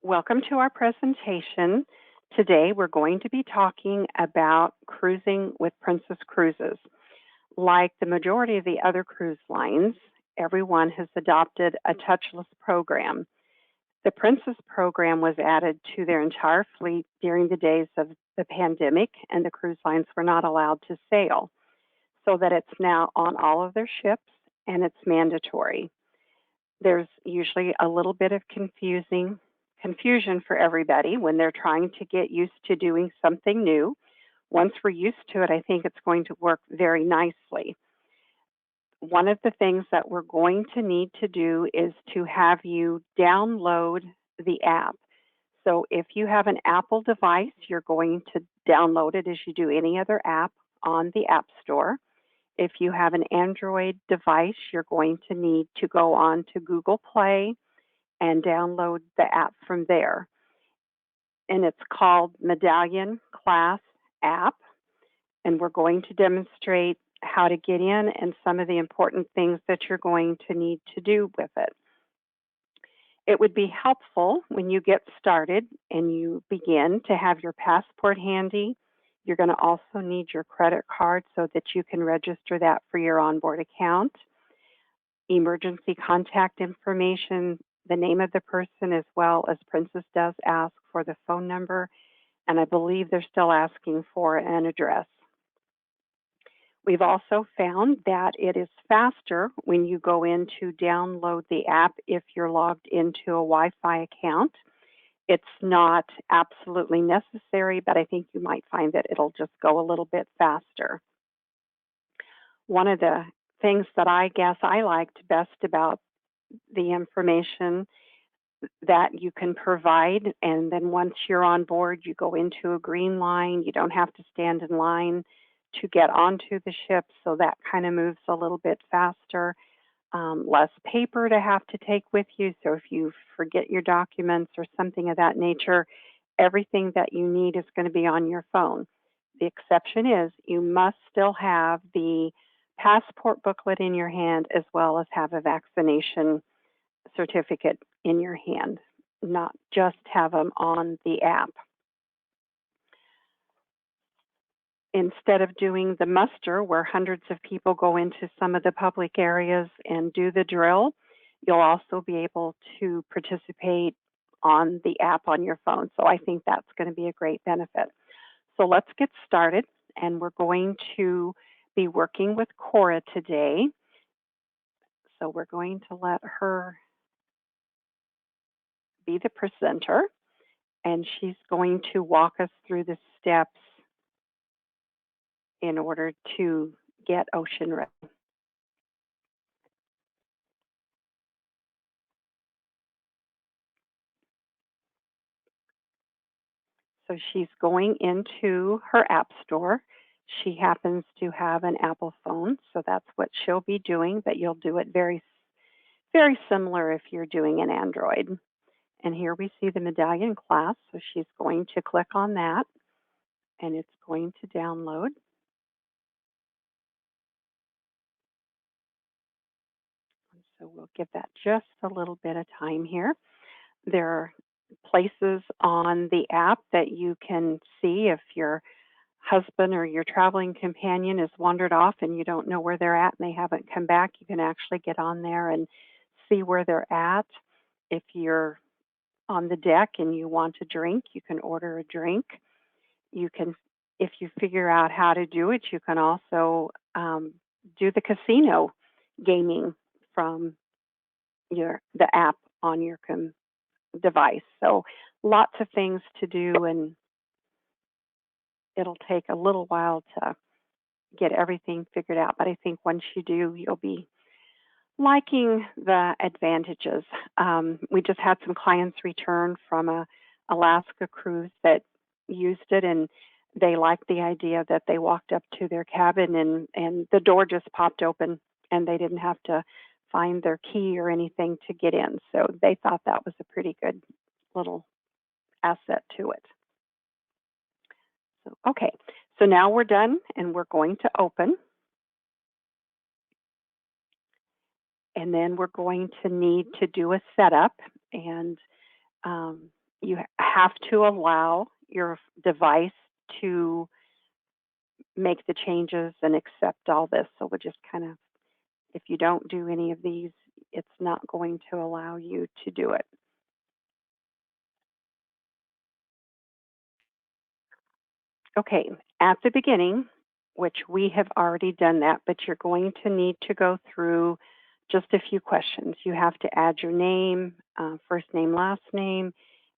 Welcome to our presentation. Today we're going to be talking about cruising with Princess Cruises. Like the majority of the other cruise lines, everyone has adopted a touchless program. The Princess program was added to their entire fleet during the days of the pandemic, and the cruise lines were not allowed to sail, so that it's now on all of their ships and it's mandatory. There's usually a little bit of confusion for everybody when they're trying to get used to doing something new. Once we're used to it, I think it's going to work very nicely. One of the things that we're going to need to do is to have you download the app. So if you have an Apple device, you're going to download it as you do any other app on the App Store. If you have an Android device, you're going to need to go on to Google Play and download the app from there. And it's called Medallion Class App. And we're going to demonstrate how to get in and some of the important things that you're going to need to do with it. It would be helpful when you get started and you begin to have your passport handy. You're going to also need your credit card so that you can register that for your onboard account. Emergency contact information, the name of the person, as well as Princess does ask for the phone number, and I believe they're still asking for an address. We've also found that it is faster when you go in to download the app if you're logged into a Wi-Fi account. It's not absolutely necessary, but I think you might find that it'll just go a little bit faster. One of the things that I guess I liked best about the information that you can provide, and then once you're on board, you go into a green line. You don't have to stand in line to get onto the ship, so that kind of moves a little bit faster. Less paper to have to take with you, so if you forget your documents or something of that nature, everything that you need is going to be on your phone. The exception is you must still have the passport booklet in your hand as well as have a vaccination certificate in your hand, not just have them on the app. Instead of doing the muster where hundreds of people go into some of the public areas and do the drill, you'll also be able to participate on the app on your phone. So I think that's going to be a great benefit. So let's get started, and we're going to be working with Cora today. So we're going to let her be the presenter, and she's going to walk us through the steps in order to get ocean ready. So she's going into her app store. She happens to have an Apple phone, so that's what she'll be doing, but you'll do it very similar if you're doing an Android. And here we see the Medallion class, so she's going to click on that, and it's going to download. So we'll give that just a little bit of time here. There are places on the app that you can see if your husband or your traveling companion has wandered off and you don't know where they're at and they haven't come back. You can actually get on there and see where they're at. If you're on the deck and you want a drink, you can order a drink. You can, if you figure out how to do it, you can also do the casino gaming from the app on your device. So lots of things to do, and it'll take a little while to get everything figured out. But I think once you do, you'll be liking the advantages. We just had some clients return from a Alaska cruise that used it, and they liked the idea that they walked up to their cabin and the door just popped open and they didn't have to find their key or anything to get in. So they thought that was a pretty good little asset to it. So, okay, so now we're done and we're going to open. And then we're going to need to do a setup, and You have to allow your device to make the changes and accept all this. So we'll just kind of, if you don't do any of these, it's not going to allow you to do it. Okay, at the beginning, which we have already done that, but you're going to need to go through just a few questions. You have to add your name, first name, last name,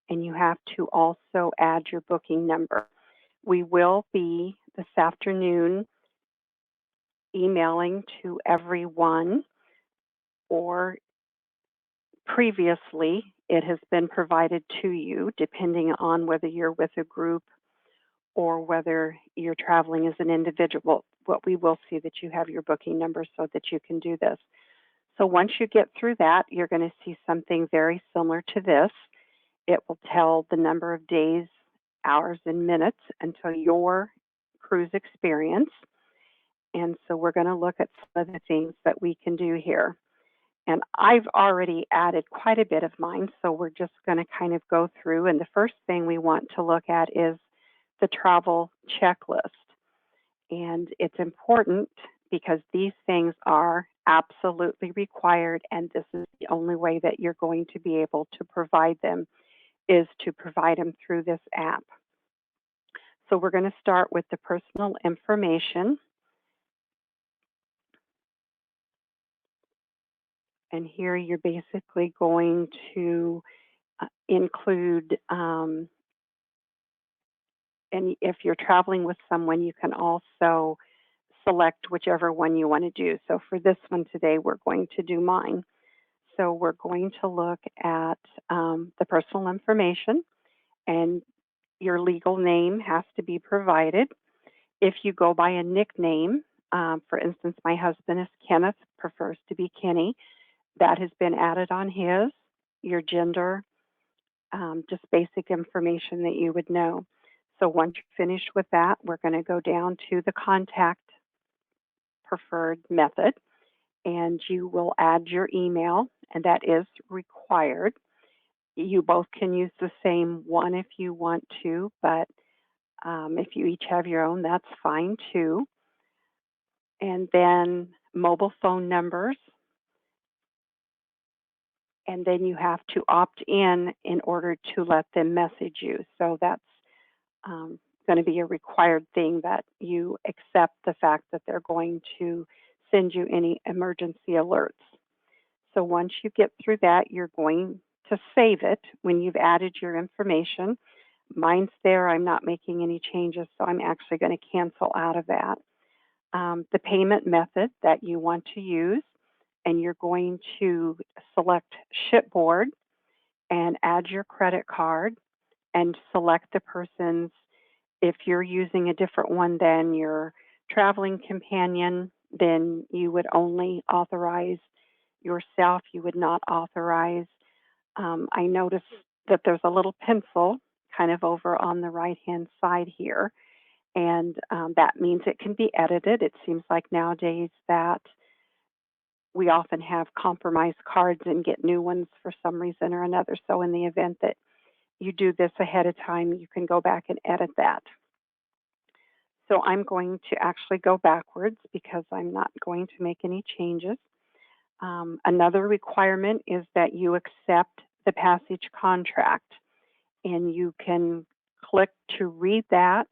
and you have to also add your booking number. We will be this afternoon emailing to everyone, or previously it has been provided to you, depending on whether you're with a group or whether you're traveling as an individual. What we will see that you have your booking number so that you can do this. So once you get through that, you're going to see something very similar to this. It will tell the number of days, hours, and minutes until your cruise experience. And so we're going to look at some of the things that we can do here. And I've already added quite a bit of mine, so we're just going to kind of go through. And the first thing we want to look at is the travel checklist. And it's important because these things are absolutely required, and this is the only way that you're going to be able to provide them, is to provide them through this app. So we're going to start with the personal information. And here you're basically going to include, and if you're traveling with someone, you can also select whichever one you want to do. So for this one today, we're going to do mine. So we're going to look at the personal information, and your legal name has to be provided. If you go by a nickname, for instance, my husband is Kenneth, prefers to be Kenny. That has been added on his, your gender, just basic information that you would know. So once you're finished with that, we're going to go down to the contact preferred method, and you will add your email, and that is required. You both can use the same one if you want to, but if you each have your own, that's fine too. And then mobile phone numbers. And then you have to opt in order to let them message you. So that's going to be a required thing, that you accept the fact that they're going to send you any emergency alerts. So once you get through that, you're going to save it when you've added your information. Mine's there. I'm not making any changes, so I'm actually going to cancel out of that. The payment method that you want to use, and you're going to select Shipboard and add your credit card and select the person's. If you're using a different one than your traveling companion, then you would only authorize yourself. You would not authorize. I noticed that there's a little pencil kind of over on the right-hand side here, and that means it can be edited. It seems like nowadays that we often have compromised cards and get new ones for some reason or another. So in the event that you do this ahead of time, you can go back and edit that. So I'm going to actually go backwards because I'm not going to make any changes. Another requirement is that you accept the passage contract, and you can click to read that.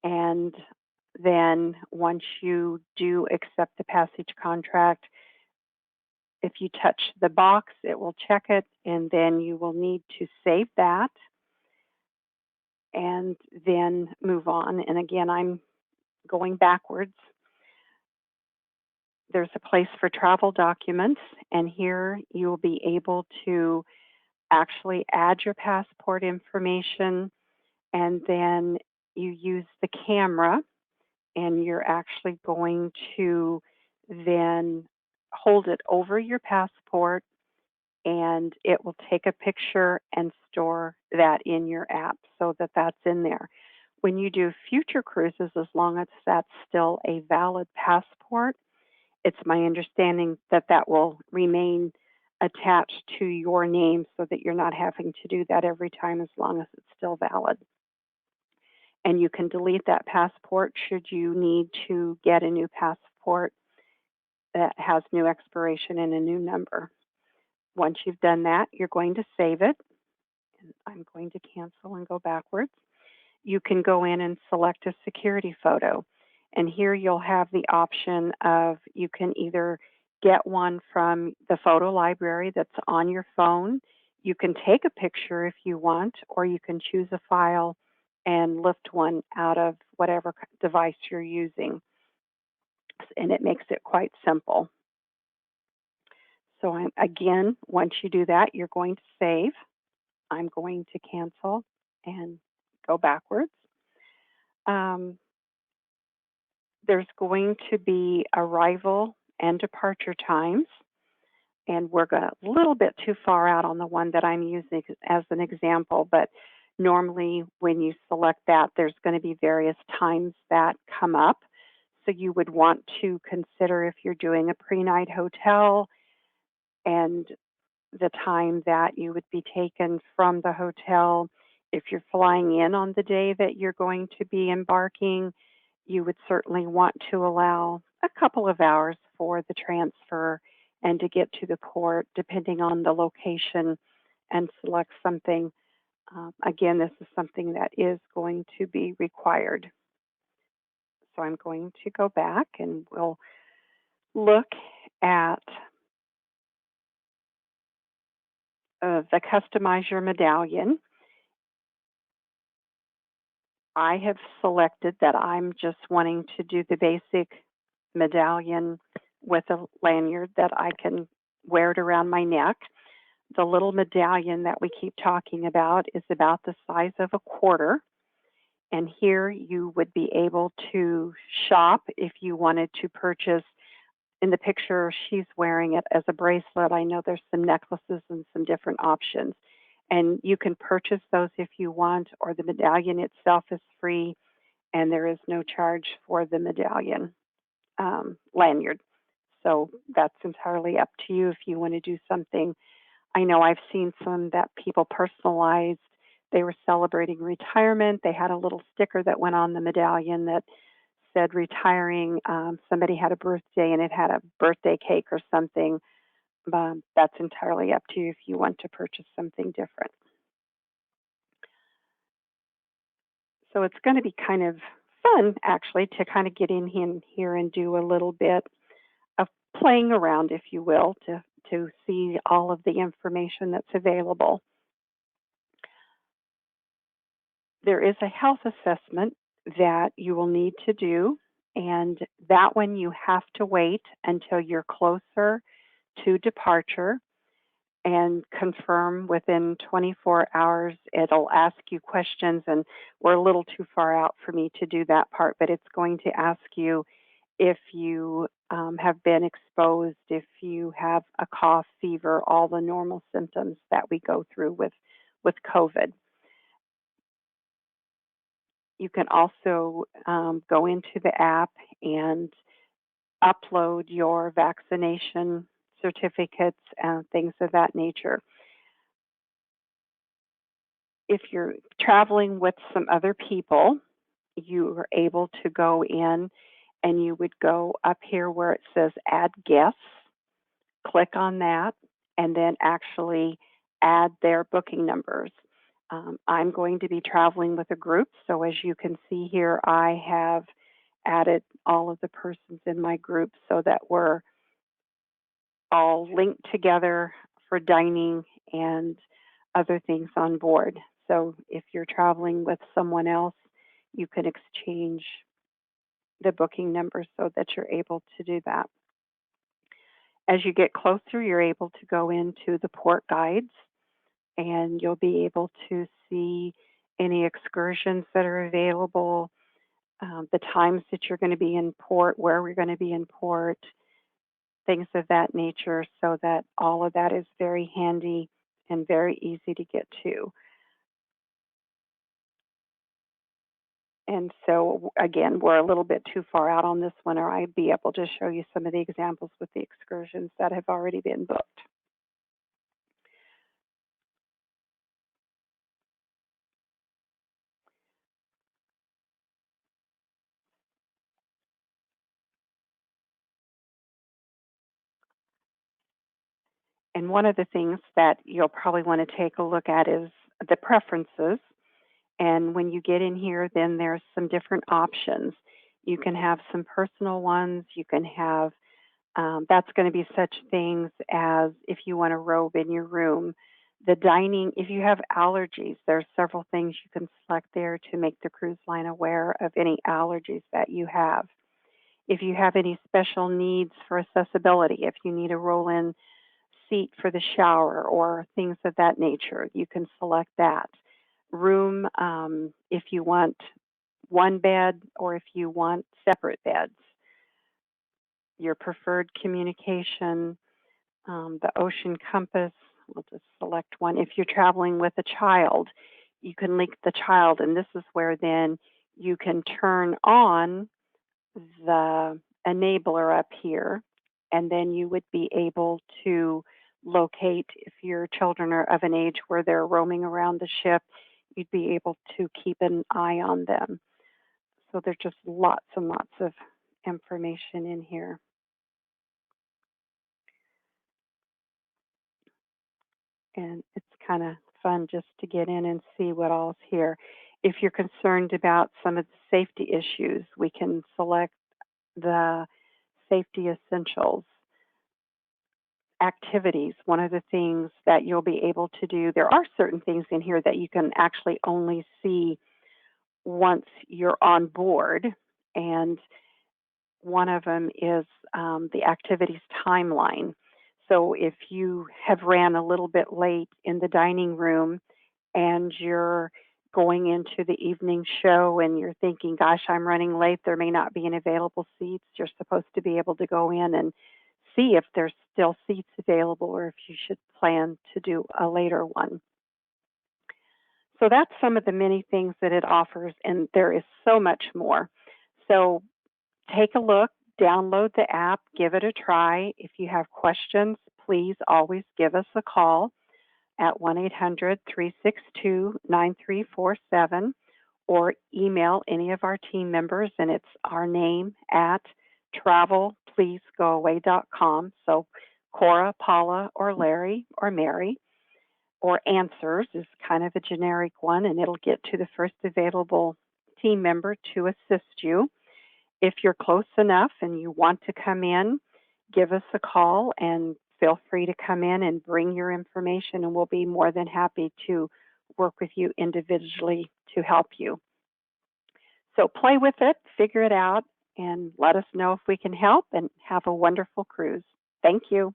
And then once you do accept the passage contract, if you touch the box, it will check it, and then you will need to save that and then move on. And again, I'm going backwards. There's a place for travel documents, and here you will be able to actually add your passport information, and then you use the camera, and you're actually going to then hold it over your passport, and it will take a picture and store that in your app so that that's in there. When you do future cruises, as long as that's still a valid passport, it's my understanding that that will remain attached to your name so that you're not having to do that every time as long as it's still valid. And you can delete that passport should you need to get a new passport that has new expiration and a new number. Once you've done that, you're going to save it. And I'm going to cancel and go backwards. You can go in and select a security photo. And here you'll have the option of you can either get one from the photo library that's on your phone. You can take a picture if you want, or you can choose a file and lift one out of whatever device you're using. And it makes it quite simple. So again, once you do that, you're going to save. I'm going to cancel and go backwards. There's going to be arrival and departure times, and we're a little bit too far out on the one that I'm using as an example, but normally when you select that, there's going to be various times that come up. So you would want to consider if you're doing a pre-night hotel and the time that you would be taken from the hotel. If you're flying in on the day that you're going to be embarking, you would certainly want to allow a couple of hours for the transfer and to get to the port, depending on the location, and select something. Again, this is something that is going to be required. So I'm going to go back and we'll look at the Customize Your Medallion. I have selected that I'm just wanting to do the basic medallion with a lanyard that I can wear it around my neck. The little medallion that we keep talking about is about the size of a quarter. And here you would be able to shop if you wanted to purchase. In the picture, she's wearing it as a bracelet. I know there's some necklaces and some different options. And you can purchase those if you want, or the medallion itself is free, and there is no charge for the medallion lanyard. So that's entirely up to you if you want to do something. I know I've seen some that people personalized. They were celebrating retirement. They had a little sticker that went on the medallion that said retiring. Somebody had a birthday and it had a birthday cake or something. That's entirely up to you if you want to purchase something different. So it's going to be kind of fun, actually, to kind of get in here and do a little bit of playing around, if you will, to see all of the information that's available. There is a health assessment that you will need to do, and that one you have to wait until you're closer to departure and confirm within 24 hours. It'll ask you questions, and we're a little too far out for me to do that part, but it's going to ask you if you have been exposed, if you have a cough, fever, all the normal symptoms that we go through with COVID. You can also go into the app and upload your vaccination certificates and things of that nature. If you're traveling with some other people, you are able to go in and you would go up here where it says add guests, click on that, and then actually add their booking numbers. I'm going to be traveling with a group, so as you can see here, I have added all of the persons in my group so that we're all linked together for dining and other things on board. So if you're traveling with someone else, you can exchange the booking number so that you're able to do that. As you get closer, you're able to go into the port guides and you'll be able to see any excursions that are available, the times that you're going to be in port, where we're going to be in port, things of that nature, so that all of that is very handy and very easy to get to. And so, again, we're a little bit too far out on this one, or I'd be able to show you some of the examples with the excursions that have already been booked. And one of the things that you'll probably want to take a look at is the preferences. And when you get in here, then there's some different options. You can have some personal ones. You can have, that's going to be such things as if you want to robe in your room. The dining, if you have allergies, there's several things you can select there to make the cruise line aware of any allergies that you have. If you have any special needs for accessibility, if you need a roll in seat for the shower or things of that nature, you can select that. Room, if you want one bed or if you want separate beds. Your preferred communication, the ocean compass, we'll just select one. If you're traveling with a child, you can link the child, and this is where then you can turn on the enabler up here, and then you would be able to locate if your children are of an age where they're roaming around the ship, you'd be able to keep an eye on them. So there's just lots and lots of information in here. And it's kind of fun just to get in and see what all's here. If you're concerned about some of the safety issues, we can select the safety essentials. Activities, one of the things that you'll be able to do, there are certain things in here that you can actually only see once you're on board. And one of them is the activities timeline. So if you have ran a little bit late in the dining room and you're going into the evening show and you're thinking, gosh, I'm running late, there may not be any available seats, you're supposed to be able to go in and see if there's still seats available or if you should plan to do a later one. So that's some of the many things that it offers, and there is so much more. So take a look, download the app, give it a try. If you have questions, please always give us a call at 1-800-362-9347 or email any of our team members, and it's our name at travelpleasegoaway.com. So Cora, Paula, or Larry, or Mary, or answers is kind of a generic one, and it'll get to the first available team member to assist you. If you're close enough and you want to come in, give us a call and feel free to come in and bring your information, and we'll be more than happy to work with you individually to help you. So play with it, figure it out, and let us know if we can help, and have a wonderful cruise. Thank you.